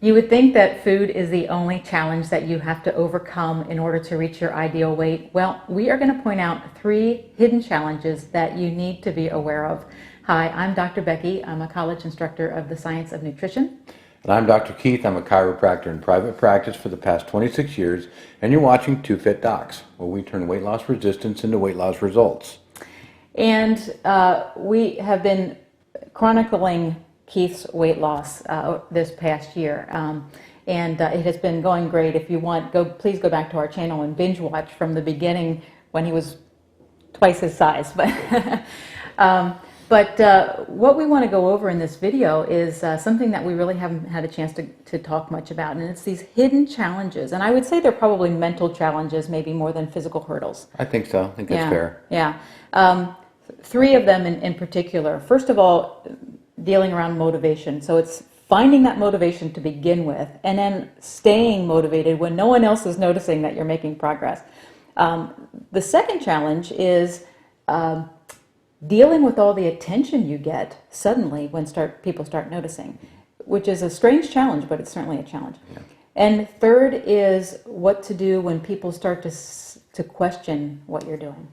You would think that food is the only challenge that you have to overcome in order to reach your ideal weight. Well, we are going to point out 3 hidden challenges that you need to be aware of. Hi, I'm Dr. Becky. I'm a college instructor of the science of nutrition. And I'm Dr. Keith. I'm a chiropractor in private practice for the past 26 years, and you're watching Two Fit Docs, where we turn weight loss resistance into weight loss results. And we have been chronicling Keith's weight loss this past year. And it has been going great. If you want, please go back to our channel and binge watch from the beginning when he was twice his size. But what we want to go over in this video is something that we really haven't had a chance to talk much about, and it's these hidden challenges. And I would say they're probably mental challenges, maybe more than physical hurdles. I think so. I think that's fair. Yeah. 3 of them in particular. First of all, dealing around motivation. So it's finding that motivation to begin with, and then staying motivated when no one else is noticing that you're making progress. The second challenge is dealing with all the attention you get suddenly when people start noticing, which is a strange challenge, but it's certainly a challenge. Yeah. And third is what to do when people start to question what you're doing.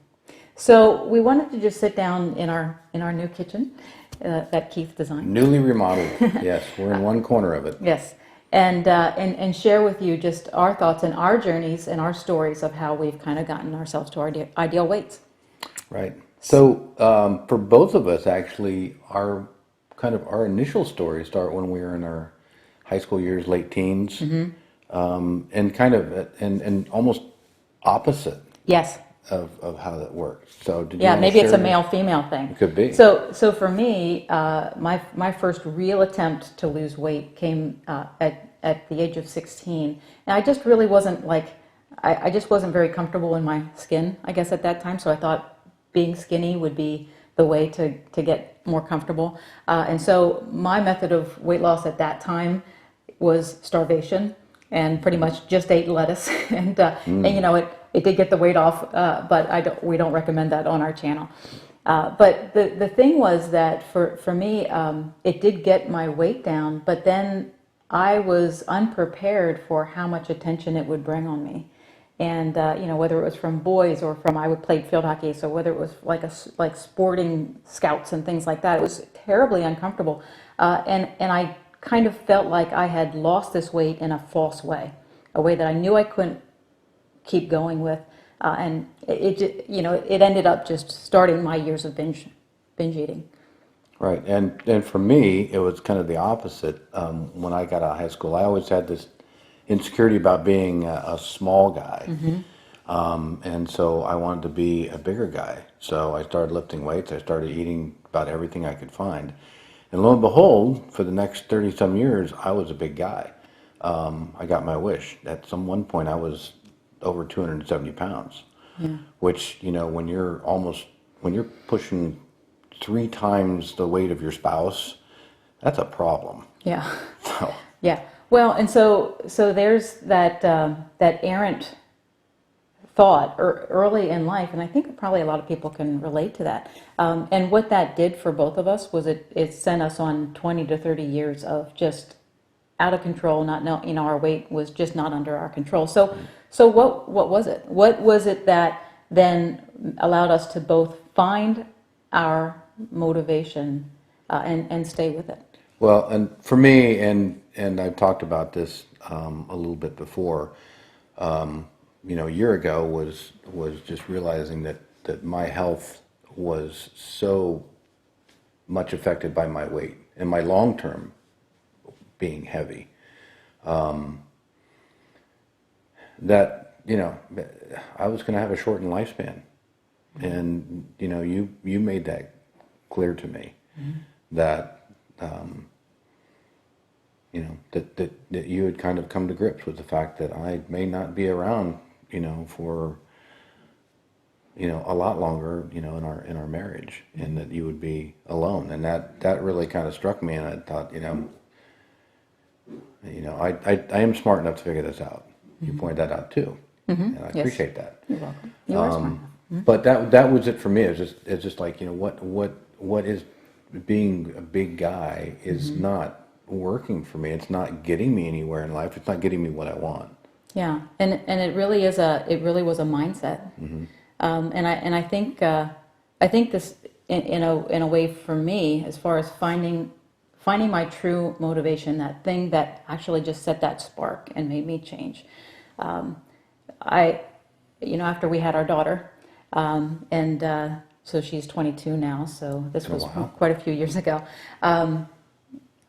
So we wanted to just sit down in our new kitchen that Keith designed. Newly remodeled. Yes, we're in one corner of it. Yes, and share with you just our thoughts and our journeys and our stories of how we've kind of gotten ourselves to our ideal weights. Right. So for both of us, actually, our initial stories start when we were in our high school years, late teens, and almost opposite. Yes. Of how that works. So did you maybe it's a male-female thing. It could be. So for me, my first real attempt to lose weight came at the age of 16, and I just really wasn't I just wasn't very comfortable in my skin, I guess, at that time. So I thought being skinny would be the way to get more comfortable. And so my method of weight loss at that time was starvation, and pretty much just ate lettuce, and you know it did get the weight off, but we don't recommend that on our channel. But the thing was that for me, it did get my weight down, but then I was unprepared for how much attention it would bring on me. And you know, whether it was from boys or I would play field hockey, so whether it was like sporting scouts and things like that, it was terribly uncomfortable. And I kind of felt like I had lost this weight in a false way, a way that I knew I couldn't keep going with, and it ended up just starting my years of binge eating. Right, and for me, it was kind of the opposite. When I got out of high school, I always had this insecurity about being a small guy, and so I wanted to be a bigger guy. So I started lifting weights. I started eating about everything I could find, and lo and behold, for the next 30-some years, I was a big guy. I got my wish. At one point, I was over 270 pounds, which, you know, when you're pushing 3 times the weight of your spouse, that's a problem. Yeah. So. Yeah. Well, and so there's that errant thought early in life, and I think probably a lot of people can relate to that. And what that did for both of us was it sent us on 20 to 30 years of just out of control, our weight was just not under our control. So what was it? What was it that then allowed us to both find our motivation and stay with it? Well, and for me, and I've talked about this a little bit before, a year ago was just realizing that my health was so much affected by my weight and my long-term being heavy, that, I was going to have a shortened lifespan. And, you made that clear to me, that, that you had kind of come to grips with the fact that I may not be around, for, a lot longer, in our marriage, and that you would be alone. And that really kind of struck me, and I thought, I am smart enough to figure this out. You pointed that out too, and I appreciate that. You're welcome. You are smart. But that was it for me. It's just like, what is being a big guy is not Mm-hmm. for me. It's not getting me anywhere in life. It's not getting me what I want. Yeah, and it really was a mindset. And I think this in a way for me, as far as finding my true motivation, that thing that actually just set that spark and made me change. I after we had our daughter, and so she's 22 now, so this Oh, was wow. quite a few years ago.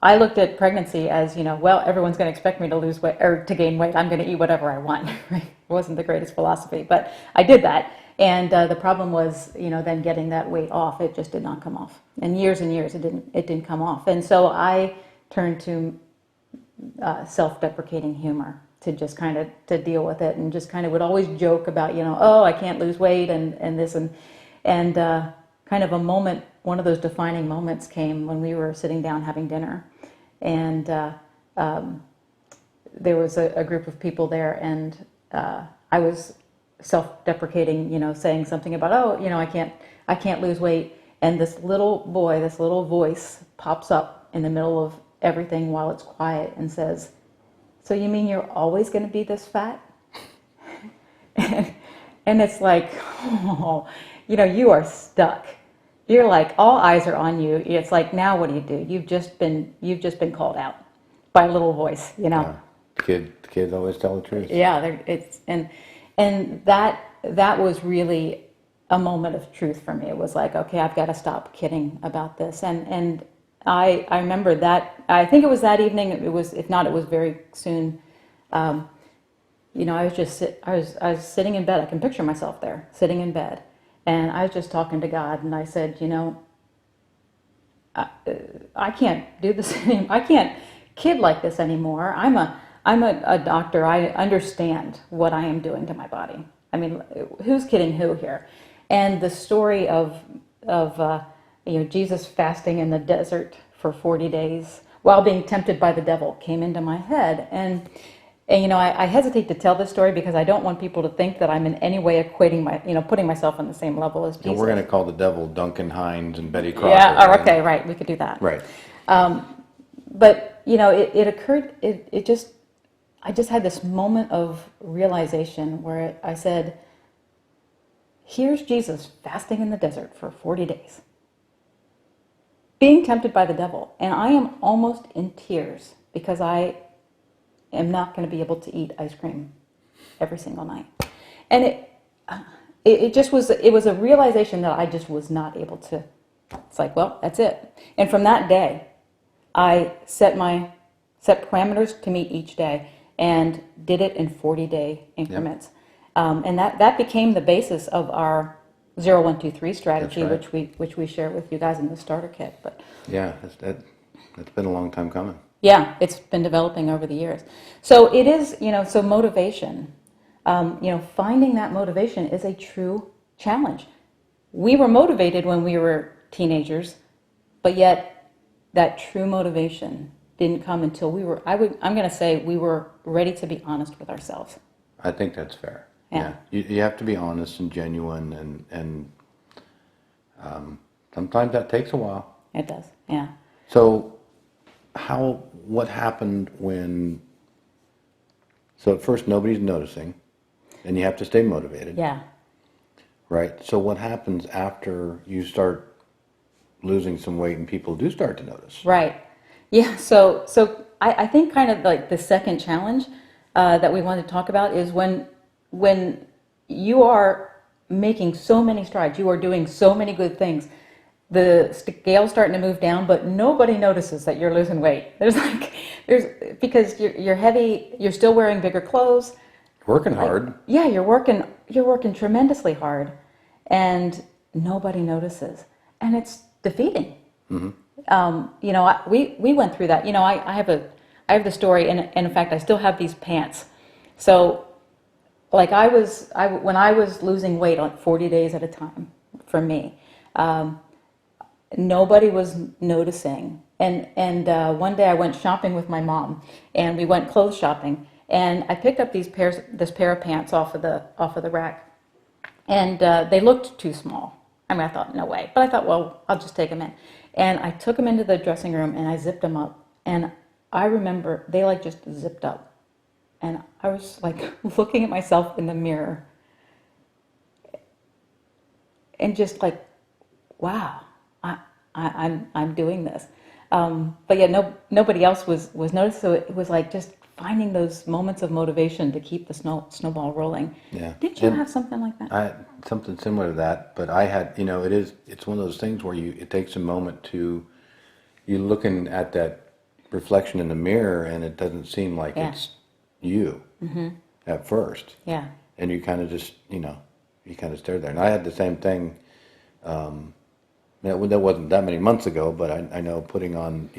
I looked at pregnancy as, well, everyone's going to expect me to lose weight or to gain weight. I'm going to eat whatever I want. Right? It wasn't the greatest philosophy, but I did that. And the problem was, then getting that weight off. It just did not come off. And years, it didn't come off. And so I turned to self-deprecating humor to just kind of to deal with it, and just kind of would always joke about, oh, I can't lose weight and this and kind of a moment. One of those defining moments came when we were sitting down having dinner, and there was a group of people there, and I was self-deprecating, saying something about, oh, I can't lose weight, and this little voice pops up in the middle of everything while it's quiet and says, "So you mean you're always going to be this fat?" And it's like, oh, you are stuck. You're like, all eyes are on you. It's like, now what do? You've just been called out by a little voice, Yeah. The kids always tell the truth. Yeah, it's and that was really a moment of truth for me. It was like, okay, I've got to stop kidding about this. And I remember that. I think it was that evening. It was, if not, it was very soon. I was sitting in bed. I can picture myself there, sitting in bed, and I was just talking to God, and I said, I can't do this anymore. I can't kid like this anymore. I'm a doctor. I understand what I am doing to my body. I mean, who's kidding who here? And the story of Jesus fasting in the desert for 40 days while being tempted by the devil came into my head. And I hesitate to tell this story because I don't want people to think that I'm in any way equating putting myself on the same level as Jesus. And we're going to call the devil Duncan Hines and Betty Crocker. Yeah, right? okay, right. We could do that. Right. But it occurred. I just had this moment of realization where I said, "Here's Jesus fasting in the desert for 40 days, being tempted by the devil, and I am almost in tears because I am not going to be able to eat ice cream every single night." And it was a realization that I just was not able to. It's like, well, that's it. And from that day, I set parameters to meet each day and did it in 40-day increments. Yep. And that became the basis of our 0-1-2-3 strategy, right. which we share with you guys in the starter kit. But yeah, that's been a long time coming. Yeah, it's been developing over the years. So it is, so motivation, finding that motivation is a true challenge. We were motivated when we were teenagers, but yet that true motivation didn't come until I'm going to say we were ready to be honest with ourselves. I think that's fair. Yeah. You have to be honest and genuine, and sometimes that takes a while. It does, yeah. So what happened so at first nobody's noticing, and you have to stay motivated. Yeah. Right? So what happens after you start losing some weight and people do start to notice? Right. Yeah, so I think kind of like the second challenge that we want to talk about is when you are making so many strides, you are doing so many good things, the scale's starting to move down, but nobody notices that you're losing weight. Because you're heavy, you're still wearing bigger clothes. Working hard. Yeah, you're working tremendously hard, and nobody notices, and it's defeating. Mm-hmm. We went through that. I have the story, and in fact, I still have these pants. So, like when I was losing weight on 40 days at a time, for me, nobody was noticing. And one day I went shopping with my mom, and we went clothes shopping, and I picked up this pair of pants off of the rack, and they looked too small. I mean, I thought, no way. But I thought, well, I'll just take them in. And I took them into the dressing room, and I zipped them up. And I remember they like just zipped up, and I was like looking at myself in the mirror, and just like, wow, I'm doing this. But yeah, nobody else was noticed. So it was like just finding those moments of motivation to keep the snowball rolling. Yeah. Did you And have something like that? I something similar to that, but I had, it's one of those things where it takes a moment to, you're looking at that reflection in the mirror and it doesn't seem like Yeah. it's you at first. Yeah. And you kind of just, you kind of stare there. And I had the same thing. That wasn't that many months ago, but I know putting on,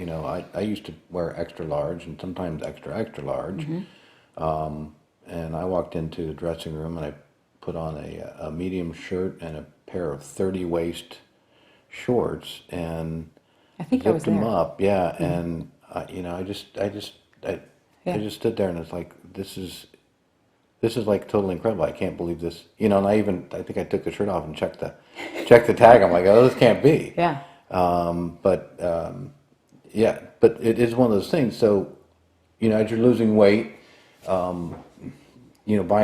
I used to wear extra large and sometimes extra, extra large. And I walked into the dressing room and I put on a medium shirt and a pair of 30 waist shorts and I think I was zipped them there. up. Yeah. And, I Yeah. just stood there and it's like, this is like totally incredible. I can't believe this. And I think I took the shirt off and checked the tag. I'm like, oh, this can't be. Yeah. Yeah, but it is one of those things. So, as you're losing weight, buying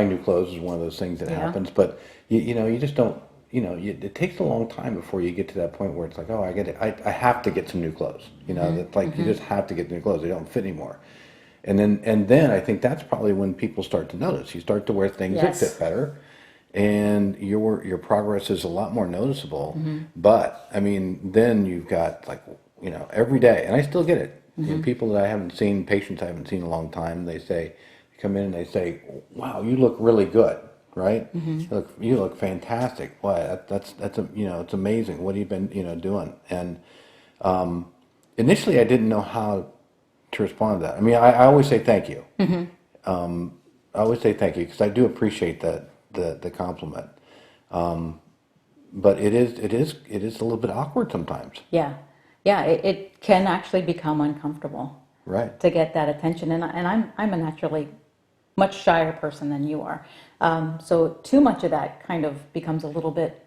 new clothes is one of those things that Yeah. happens. But you just don't. It takes a long time before you get to that point where it's like, oh, I get it. I have to get some new clothes. That's like you just have to get new clothes. They don't fit anymore. And then I think that's probably when people start to notice. You start to wear things Yes. that fit better, and your progress is a lot more noticeable. But I mean, then you've got like every day, and I still get it. People that I haven't seen, patients I haven't seen in a long time, they come in and they say, "Wow, you look really good." Right? You look fantastic. Why? That's it's amazing. What have you been doing? And initially, I didn't know how to respond to that. I mean, I always say thank you. I always say thank you because I do appreciate the compliment. But it is a little bit awkward sometimes. Yeah. Yeah. It can actually become uncomfortable Right. to get that attention. And I'm a naturally much shyer person than you are. So too much of that kind of becomes a little bit,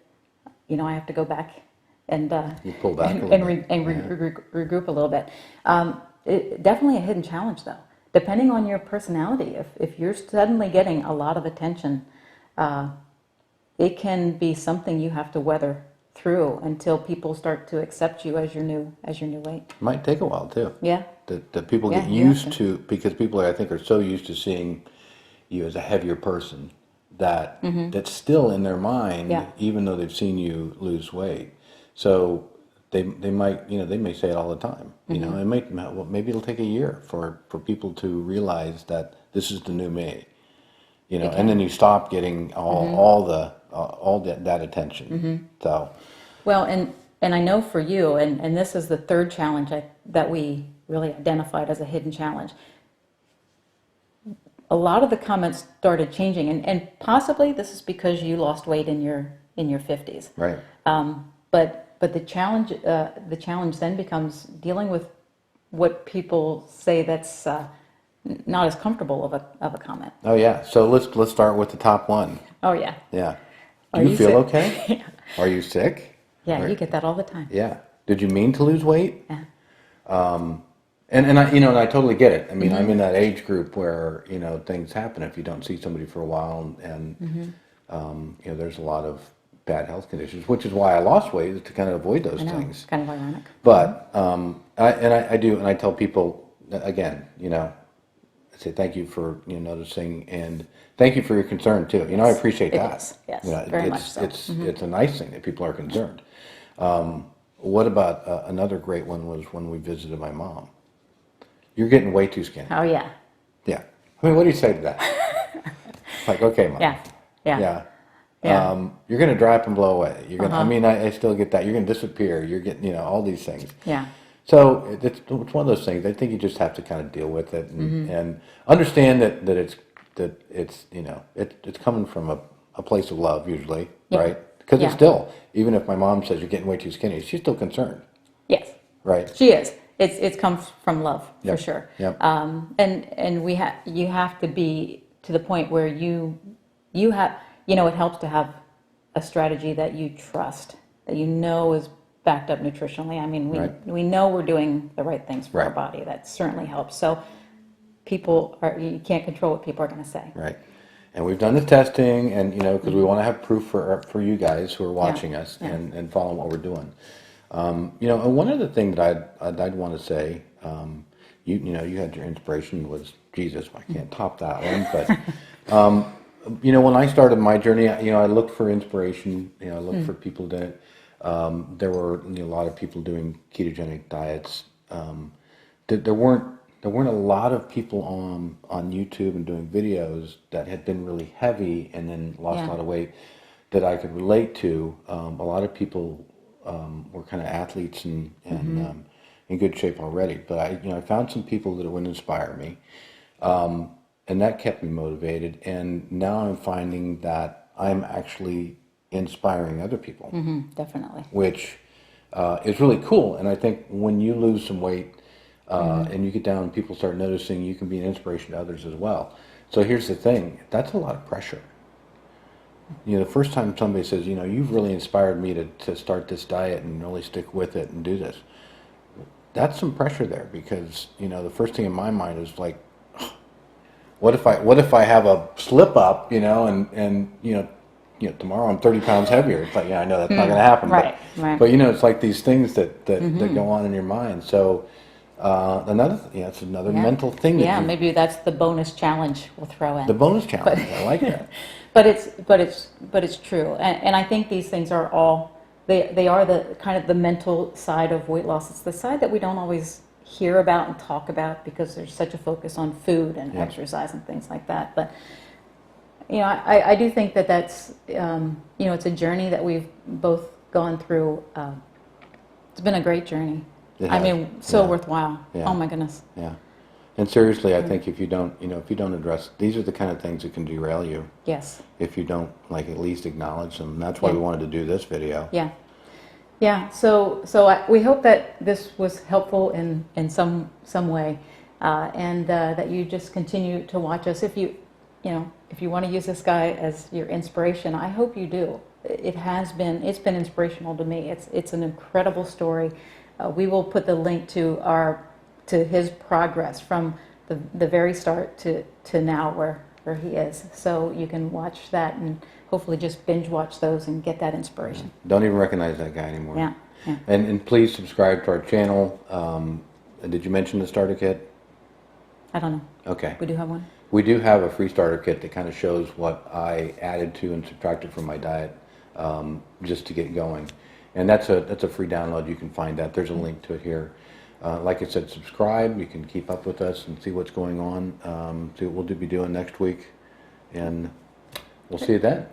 I have to go back and You pull back a little and bit. regroup a little bit. Definitely a hidden challenge though. Depending on your personality, if you're suddenly getting a lot of attention, it can be something you have to weather through until people start to accept you as your new weight. Might take a while too. Yeah. That people Yeah, get you have used to, because people I think are so used to seeing you as a heavier person that that's still in their mind, Yeah. even though they've seen you lose weight. So they might they may say it all the time. It might maybe it'll take a year for people to realize that this is the new me. And then you stop getting all that attention. So Well, and I know for you, and this is the third challenge that we really identified as a hidden challenge. A lot of the comments started changing, and possibly this is because you lost weight in your 50s. right. But the challenge then becomes dealing with what people say that's not as comfortable of a comment. Oh yeah. So let's start with the top one. Oh yeah, Yeah. Are Do you you feel sick? okay? Are you sick? yeah, Or- you get that all the time. Yeah. Did you mean to lose weight? Yeah. And I and I totally get it. I mean, I'm in that age group where things happen if you don't see somebody for a while, and there's a lot of bad health conditions, which is why I lost weight, is to kind of avoid those I know, things. it's kind of ironic. But I do, and I tell people again, I say thank you for noticing, and thank you for your concern too. I appreciate It that. is, yes, very much so. It's a nice thing that people are concerned. What about another great one was when we visited my mom. You're getting way too skinny. Oh yeah, Yeah. I mean, what do you say to that? Like, okay, mom. yeah, yeah, Yeah. yeah. You're going to dry up and blow away. You're going. I Uh-huh. mean, I still get that. You're going to disappear. You're getting, all these things. Yeah. So it's one of those things. I think you just have to kind of deal with it and understand that it's coming from a place of love usually, Yeah. right? Because Yeah. it's still, even if my mom says you're getting way too skinny, she's still concerned, Yes, right? she is. It comes from love for Yep. sure. Yep. And you have to be to the point where you have it helps to have a strategy that you trust, that is backed up nutritionally. I mean, Right. we know we're doing the right things for our Right. body. That certainly helps. So you can't control what people are going to say. Right. And we've done the testing, and because we want to have proof for you guys who are watching us yeah. and following what we're doing. And one other thing that I'd want to say, you had your inspiration was Jesus. I can't top that one, but when I started my journey, I looked for inspiration. I looked for people that there were a lot of people doing ketogenic diets. There weren't a lot of people on YouTube and doing videos that had been really heavy and then lost a lot of weight that I could relate to. A lot of people were kind of athletes and in good shape already, but I found some people that would inspire me, and that kept me motivated. And now I'm finding that I'm actually inspiring other people, Definitely. which is really cool. And I think when you lose some weight and you get down and people start noticing, you can be an inspiration to others as well. So here's the thing, that's a lot of pressure. The first time somebody says, you've really inspired me to start this diet and really stick with it and do this, that's some pressure there, because, the first thing in my mind is like, what if I have a slip up, and tomorrow I'm 30 pounds heavier. It's like, I know that's not going to happen. Right, but, right. But, it's like these things that go on in your mind. So it's another mental thing. Yeah, maybe that's the bonus challenge we'll throw in. The bonus challenge. I like that. But it's true, and I think these things are all they are the kind of the mental side of weight loss. It's the side that we don't always hear about and talk about because there's such a focus on food and exercise and things like that. But I do think that's it's a journey that we've both gone through. It's been a great journey. I mean, so worthwhile. Yeah. Oh my goodness. Yeah. And seriously, I think if you don't address, these are the kind of things that can derail you. Yes. If you don't at least acknowledge them. That's why we wanted to do this video. Yeah. Yeah. So we hope that this was helpful in some way, and that you just continue to watch us. If you want to use this guy as your inspiration, I hope you do. It's been inspirational to me. It's an incredible story. We will put the link to his progress from the very start to now where he is. So you can watch that and hopefully just binge watch those and get that inspiration. Don't even recognize that guy anymore. Yeah. And please subscribe to our channel. Did you mention the starter kit? I don't know. Okay. We do have one? We do have a free starter kit that kind of shows what I added to and subtracted from my diet just to get going. And that's a free download. You can find that. There's a link to it here. Like I said, subscribe. You can keep up with us and see what's going on. See what we'll be doing next week. And we'll see you then.